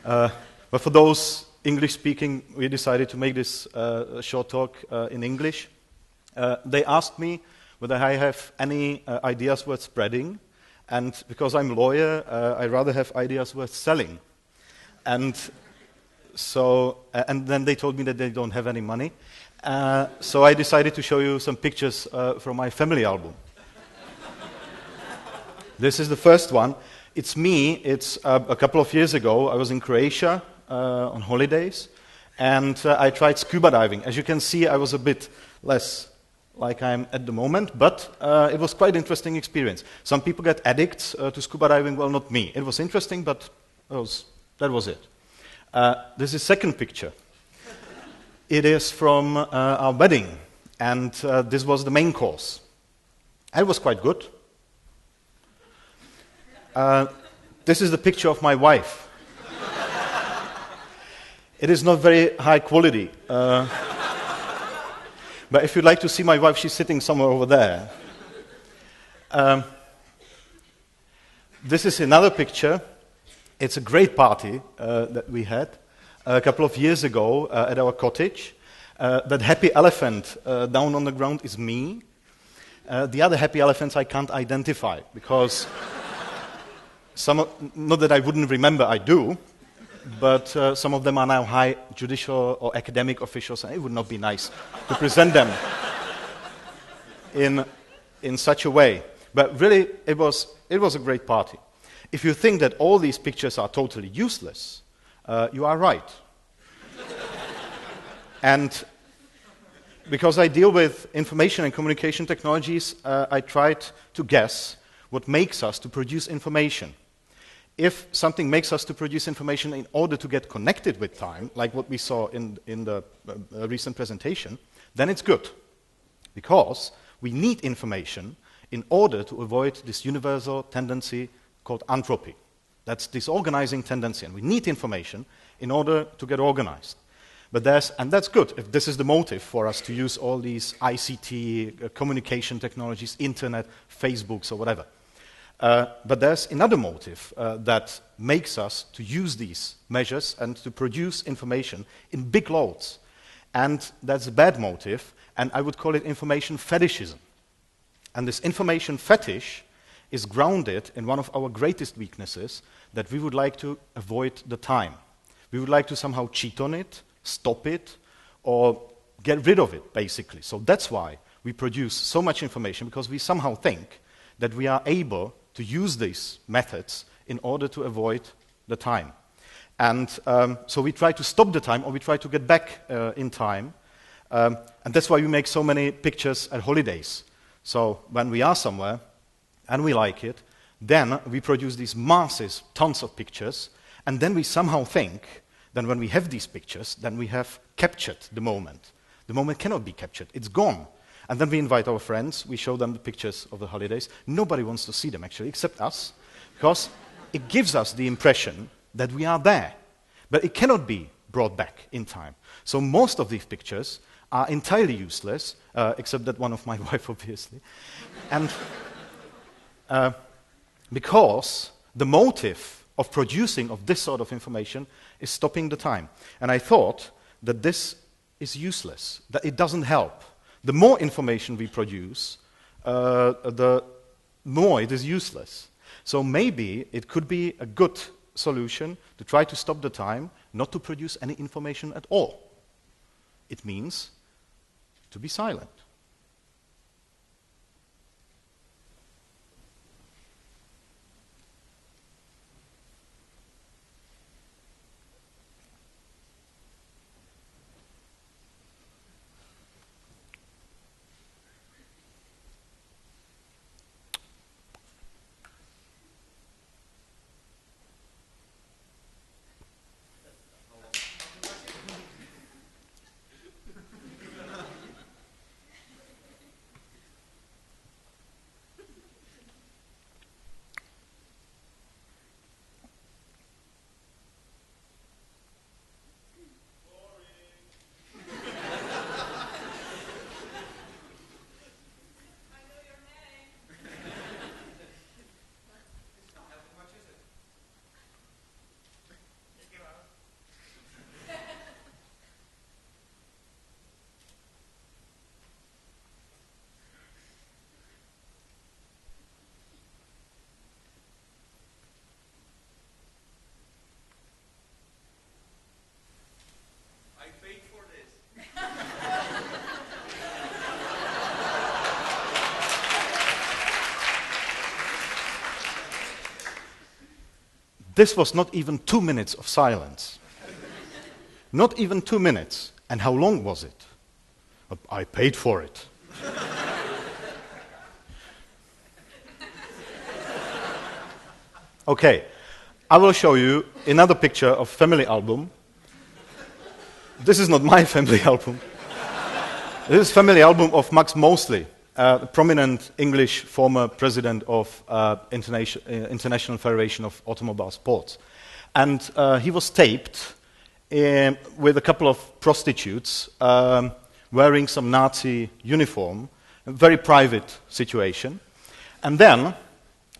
But for those English-speaking, we decided to make this short talk in English. They asked me whether I have any ideas worth spreading, and because I'm a lawyer, I rather have ideas worth selling. And so, and then they told me that they don't have any money. So I decided to show you some pictures from my family album. This is the first one. It's me. It's a couple of years ago. I was in Croatia on holidays, and I tried scuba diving. As you can see, I was a bit less like I'm at the moment, but it was quite an interesting experience. Some people get addicts to scuba diving. Well, not me. It was interesting, but that was it. This is second picture. It is from our wedding, and this was the main course. It was quite good. This is the picture of my wife. It is not very high quality. But if you'd like to see my wife, she's sitting somewhere over there. This is another picture. It's a great party that we had a couple of years ago at our cottage. That happy elephant down on the ground is me. The other happy elephants I can't identify because not that I wouldn't remember, I do, but some of them are now high judicial or academic officials, and it would not be nice to present them in such a way. But really, it was a great party. If you think that all these pictures are totally useless, you are right. And because I deal with information and communication technologies, I tried to guess what makes us to produce information. If something makes us to produce information in order to get connected with time, like what we saw in the recent presentation, then it's good. Because we need information in order to avoid this universal tendency called entropy. That's disorganizing tendency, and we need information in order to get organized. And that's good, if this is the motive for us to use all these ICT, communication technologies, internet, Facebooks, or whatever. But there's another motive that makes us to use these measures and to produce information in big loads. And that's a bad motive, and I would call it information fetishism. And this information fetish is grounded in one of our greatest weaknesses, that we would like to avoid the time. We would like to somehow cheat on it, stop it, or get rid of it, basically. So that's why we produce so much information, because we somehow think that we are able to use these methods in order to avoid the time. And so we try to stop the time, or we try to get back in time. And that's why we make so many pictures at holidays. So when we are somewhere, and we like it, then we produce these masses, tons of pictures, and then we somehow think that when we have these pictures, then we have captured the moment. The moment cannot be captured, it's gone. And then we invite our friends, we show them the pictures of the holidays. Nobody wants to see them, actually, except us, because it gives us the impression that we are there. But it cannot be brought back in time. So most of these pictures are entirely useless, except that one of my wife, obviously. And because the motive of producing of this sort of information is stopping the time. And I thought that this is useless, that it doesn't help. The more information we produce, the more it is useless. So maybe it could be a good solution to try to stop the time, not to produce any information at all. It means to be silent. this was not even 2 minutes of silence. Not even 2 minutes. And how long was it? I paid for it. Okay, I will show you another picture of family album. This is not my family album. This is family album of Max Mosley, a prominent English former president of International Federation of Automobile Sports. And he was taped with a couple of prostitutes wearing some Nazi uniform, a very private situation. And then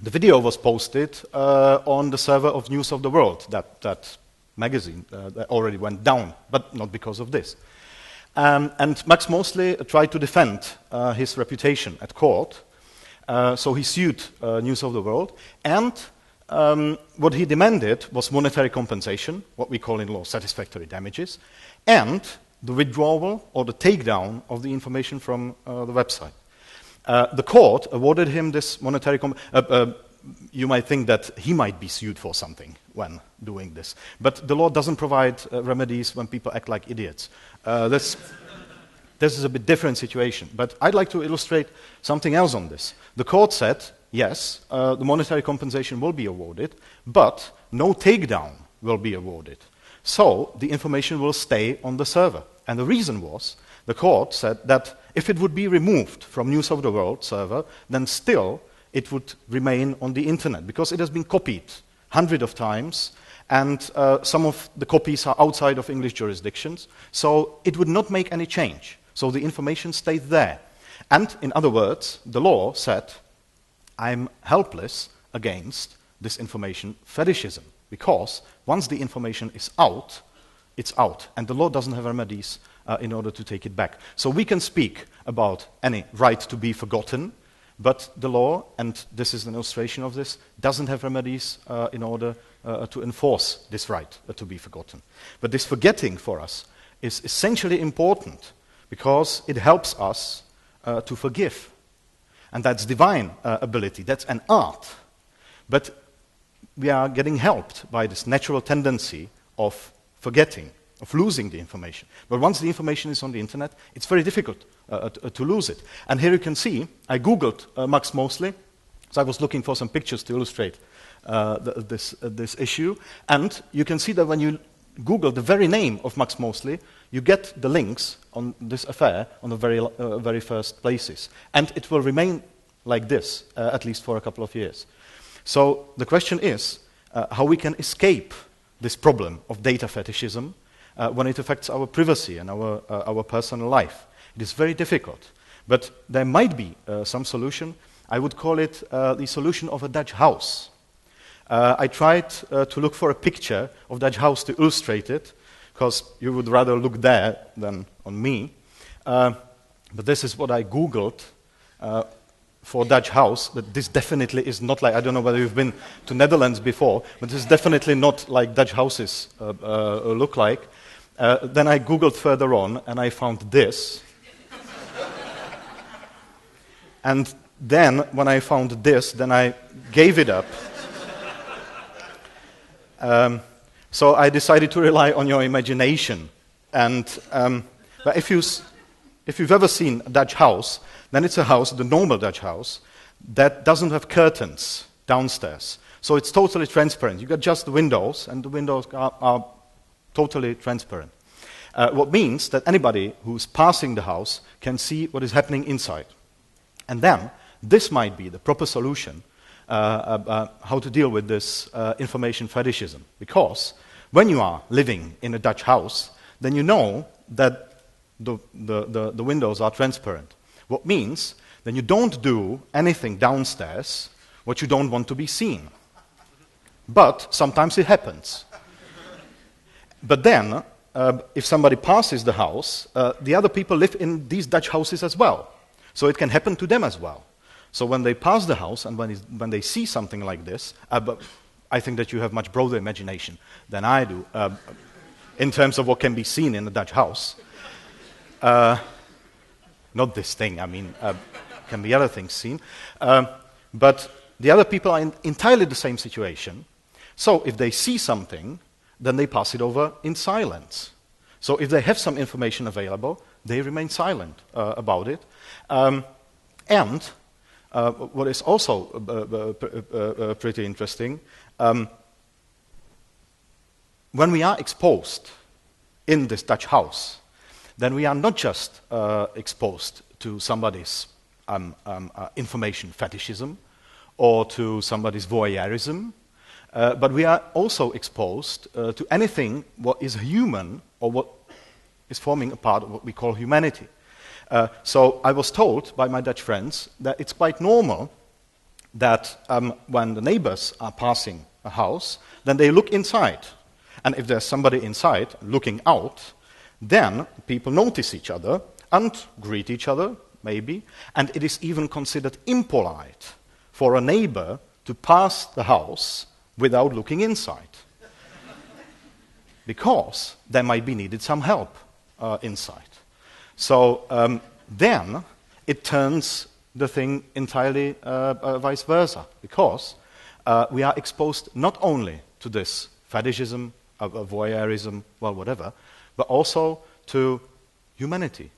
the video was posted on the server of News of the World, that magazine that already went down, but not because of this. And Max Mosley tried to defend his reputation at court, so he sued News of the World, and what he demanded was monetary compensation, what we call in law satisfactory damages, and the withdrawal or the takedown of the information from the website. The court awarded him this monetary you might think that he might be sued for something when doing this. But the law doesn't provide remedies when people act like idiots. This is a bit different situation. But I'd like to illustrate something else on this. The court said, yes, the monetary compensation will be awarded, but no takedown will be awarded. So the information will stay on the server. And the reason was, the court said that if it would be removed from News of the World server, then still it would remain on the internet, because it has been copied hundreds of times, and some of the copies are outside of English jurisdictions, so it would not make any change. So the information stayed there. And in other words, the law said, I'm helpless against this information fetishism, because once the information is out, it's out, and the law doesn't have remedies in order to take it back. So we can speak about any right to be forgotten, but the law, and this is an illustration of this, doesn't have remedies in order to enforce this right to be forgotten. But this forgetting for us is essentially important because it helps us to forgive. And that's divine ability, that's an art. But we are getting helped by this natural tendency of forgetting, of losing the information. But once the information is on the internet, it's very difficult to lose it. And here you can see, I Googled Max Mosley, so I was looking for some pictures to illustrate this issue, and you can see that when you Google the very name of Max Mosley, you get the links on this affair on the very first places. And it will remain like this, at least for a couple of years. So the question is how we can escape this problem of data fetishism when it affects our privacy and our personal life. It is very difficult, but there might be some solution. I would call it the solution of a Dutch house. I tried to look for a picture of Dutch house to illustrate it, because you would rather look there than on me. But this is what I Googled for Dutch house. But this definitely is not like, I don't know whether you've been to Netherlands before, but this is definitely not like Dutch houses look like. Then I Googled further on, and I found this. And then, when I found this, then I gave it up. So I decided to rely on your imagination. And but if you've ever seen a Dutch house, then it's a house, the normal Dutch house, that doesn't have curtains downstairs. So it's totally transparent. You got just the windows, and the windows are totally transparent. What means that anybody who's passing the house can see what is happening inside. And then, this might be the proper solution how to deal with this information fetishism. Because when you are living in a Dutch house, then you know that the windows are transparent. What means that you don't do anything downstairs what you don't want to be seen. But sometimes it happens. But then, if somebody passes the house, the other people live in these Dutch houses as well. So it can happen to them as well. So when they pass the house and when they see something like this, but I think that you have much broader imagination than I do in terms of what can be seen in a Dutch house. Not this thing, I mean, can be other things seen. But the other people are in entirely the same situation. So if they see something, then they pass it over in silence. So if they have some information available, they remain silent about it. And what is also pretty interesting, when we are exposed in this Dutch house, then we are not just exposed to somebody's information fetishism or to somebody's voyeurism, but we are also exposed to anything what is human or what is forming a part of what we call humanity. So I was told by my Dutch friends that it's quite normal that when the neighbors are passing a house, then they look inside. And if there's somebody inside looking out, then people notice each other and greet each other, maybe, and it is even considered impolite for a neighbor to pass the house without looking inside. Because there might be needed some help inside. So then it turns the thing entirely vice versa, because we are exposed not only to this fetishism, voyeurism, well, whatever, but also to humanity.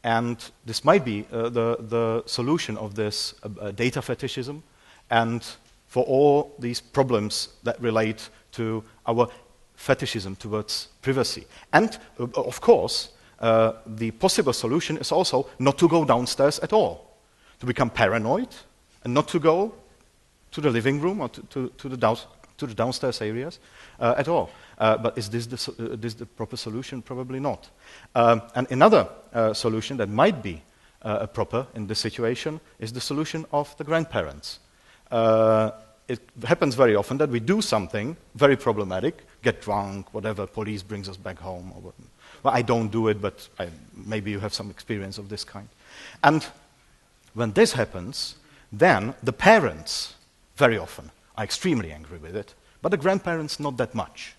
And this might be the solution of this data fetishism, and for all these problems that relate to our fetishism towards privacy. And, of course, the possible solution is also not to go downstairs at all, to become paranoid, and not to go to the living room or to the downstairs areas at all. But is this the proper solution? Probably not. And another solution that might be proper in this situation is the solution of the grandparents. It happens very often that we do something very problematic, get drunk, whatever, police brings us back home. Or whatever. Well, I don't do it, but maybe you have some experience of this kind. And when this happens, then the parents, very often, are extremely angry with it, but the grandparents not that much.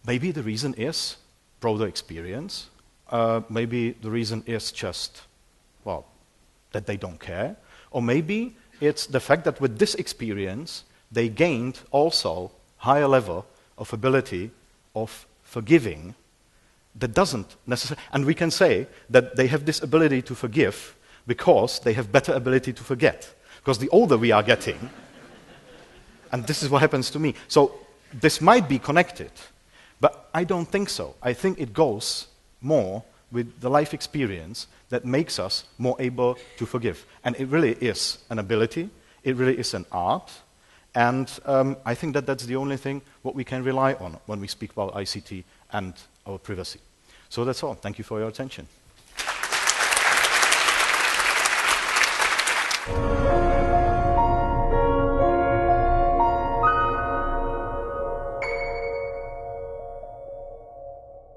Maybe the reason is broader experience. Maybe the reason is just, well, that they don't care. Or maybe it's the fact that with this experience, they gained also higher level of ability of forgiving that doesn't necessarily... And we can say that they have this ability to forgive because they have better ability to forget. Because the older we are getting, and this is what happens to me. So this might be connected, but I don't think so. I think it goes more with the life experience that makes us more able to forgive. And it really is an ability, it really is an art, and I think that that's the only thing what we can rely on when we speak about ICT and our privacy. So that's all. Thank you for your attention.